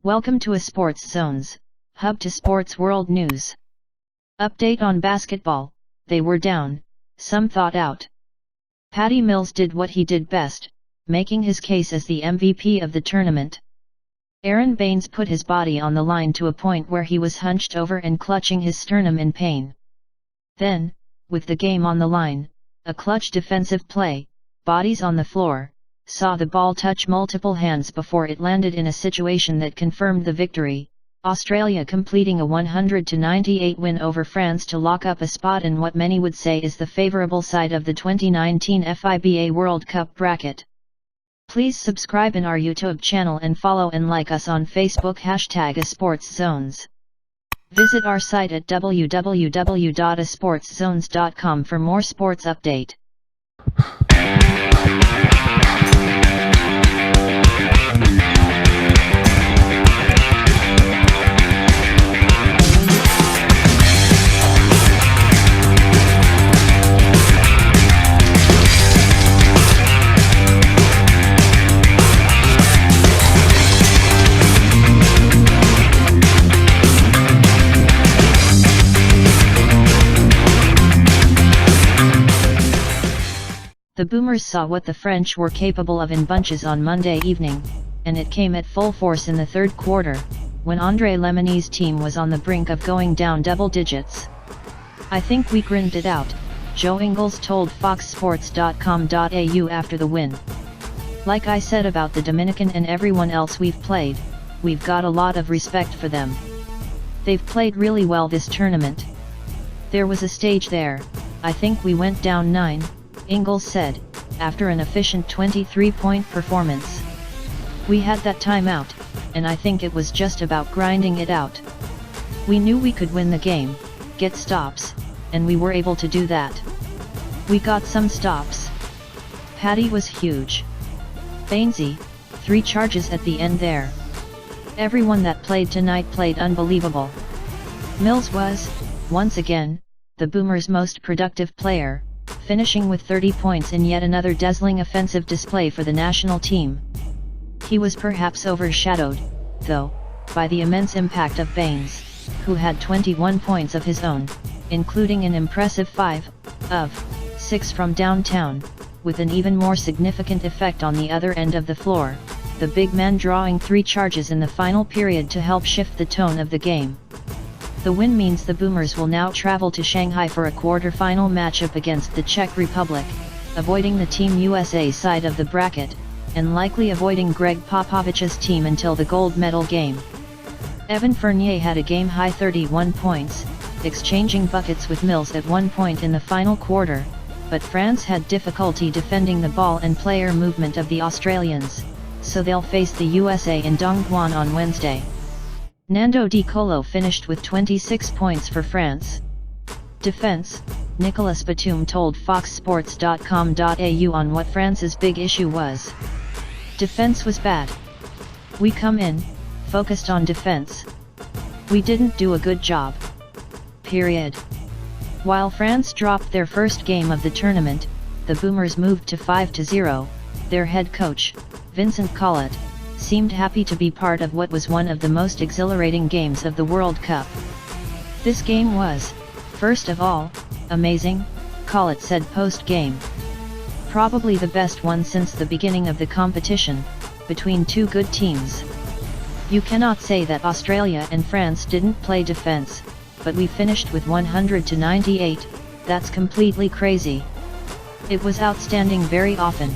Welcome to ASportsZones, hub to sports world news. Update on basketball: they were down, some thought out. Patty Mills did what he did best, making his case as the MVP of the tournament. Aron Baynes put his body on the line to a point where he was hunched over and clutching his sternum in pain. Then, with the game on the line, a clutch defensive play, bodies on the floor, saw the ball touch multiple hands before it landed in a situation that confirmed the victory, Australia completing a 100-98 win over France to lock up a spot in what many would say is the favourable side of the 2019 FIBA World Cup bracket. Please subscribe in our YouTube channel and follow and like us on Facebook #ASportsZones. Visit our site at www.asportszones.com for more sports update. The Boomers saw what the French were capable of in bunches on Monday evening, and it came at full force in the third quarter, when Andre Lemonni's team was on the brink of going down double digits. "I think we grinned it out," Joe Ingles told foxsports.com.au after the win. "Like I said about the Dominican and everyone else we've played, we've got a lot of respect for them. They've played really well this tournament. There was a stage there, I think we went down 9, Ingles said, after an efficient 23-point performance. "We had that timeout, and I think it was just about grinding it out. We knew we could win the game, get stops, and we were able to do that. We got some stops. Patty was huge. Baynesy, 3 charges at the end there. Everyone that played tonight played unbelievable. Mills was, once again, the Boomers' most productive player, finishing with 30 points in yet another dazzling offensive display for the national team. He was perhaps overshadowed, though, by the immense impact of Baynes, who had 21 points of his own, including an impressive 5 of 6 from downtown, with an even more significant effect on the other end of the floor, the big man drawing 3 charges in the final period to help shift the tone of the game. The win means the Boomers will now travel to Shanghai for a quarter-final matchup against the Czech Republic, avoiding the Team USA side of the bracket, and likely avoiding Greg Popovich's team until the gold medal game. Evan Fournier had a game-high 31 points, exchanging buckets with Mills at one point in the final quarter, but France had difficulty defending the ball and player movement of the Australians, so they'll face the USA in Dongguan on Wednesday. Nando Di Colo finished with 26 points for France. Defense: Nicolas Batum told foxsports.com.au on what France's big issue was. "Defense was bad. We come in, focused on defense. We didn't do a good job. Period." While France dropped their first game of the tournament, the Boomers moved to 5-0, their head coach, Vincent Collet, seemed happy to be part of what was one of the most exhilarating games of the World Cup. "This game was, first of all, amazing," Collet said post-game. "Probably the best one since the beginning of the competition, between two good teams. You cannot say that Australia and France didn't play defense, but we finished with 100-98, that's completely crazy. It was outstanding very often."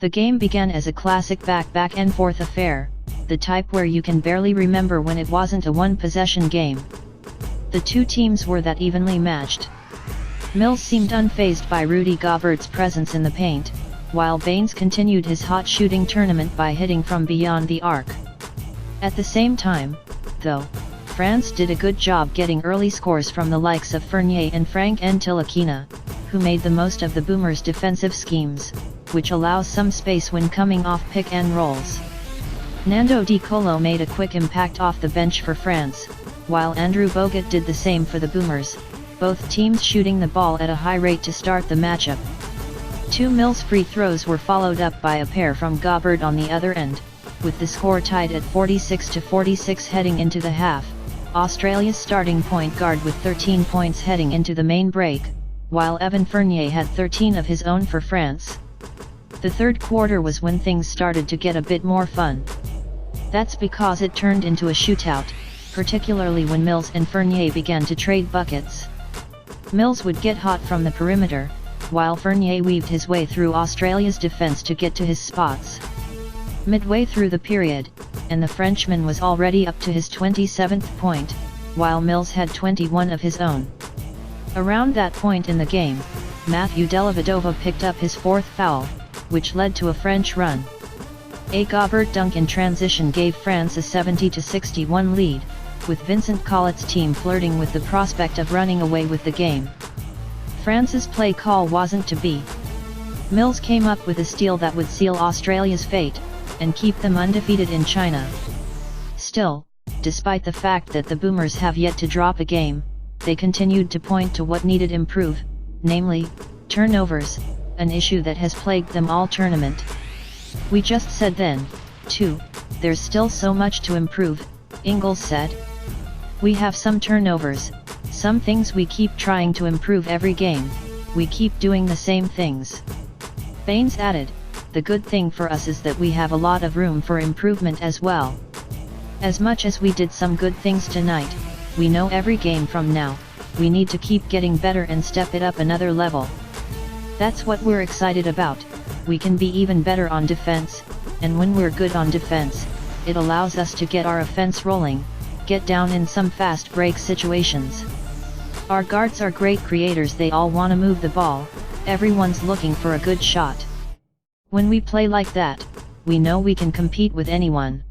The game began as a classic back and forth affair, the type where you can barely remember when it wasn't a one-possession game. The two teams were that evenly matched. Mills seemed unfazed by Rudy Gobert's presence in the paint, while Baynes continued his hot shooting tournament by hitting from beyond the arc. At the same time, though, France did a good job getting early scores from the likes of Fournier and Frank Ntilikina, who made the most of the Boomers' defensive schemes, which allows some space when coming off pick and rolls. Nando Di Colo made a quick impact off the bench for France, while Andrew Bogut did the same for the Boomers, both teams shooting the ball at a high rate to start the matchup. 2 Mills free throws were followed up by a pair from Gobert on the other end, with the score tied at 46-46 heading into the half. Australia's starting point guard with 13 points heading into the main break, while Evan Fournier had 13 of his own for France. The third quarter was when things started to get a bit more fun. That's because it turned into a shootout, particularly when Mills and Fournier began to trade buckets. Mills would get hot from the perimeter, while Fournier weaved his way through Australia's defense to get to his spots. Midway through the period, and the Frenchman was already up to his 27th point, while Mills had 21 of his own. Around that point in the game, Mathieu Dellavedova picked up his fourth foul, which led to a French run. A Gobert dunk in transition gave France a 70-61 lead, with Vincent Collette's team flirting with the prospect of running away with the game. France's play call wasn't to be. Mills came up with a steal that would seal Australia's fate, and keep them undefeated in China. Still, despite the fact that the Boomers have yet to drop a game, they continued to point to what needed improve, namely, turnovers, an issue that has plagued them all tournament. We just said then, too, there's still so much to improve, Ingles said. We have some turnovers, some things we keep trying to improve every game, we keep doing the same things. Baynes added, the good thing for us is that we have a lot of room for improvement as well. As much as we did some good things tonight, we know every game from now, we need to keep getting better and step it up another level. That's what we're excited about, we can be even better on defense, and when we're good on defense, it allows us to get our offense rolling, get down in some fast break situations. Our guards are great creators, they all want to move the ball, everyone's looking for a good shot. When we play like that, we know we can compete with anyone.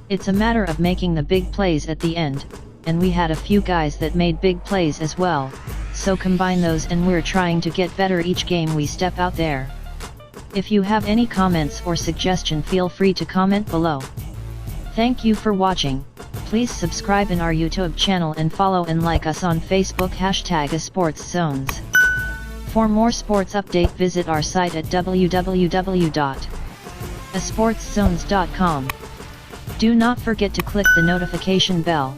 It's a matter of making the big plays at the end, and we had a few guys that made big plays as well, so combine those and we're trying to get better each game we step out there. If you have any comments or suggestion, feel free to comment below. Thank you for watching, please subscribe in our YouTube channel and follow and like us on Facebook #ASportsZones. For more sports update, visit our site at www.asportszones.com. Do not forget to click the notification bell.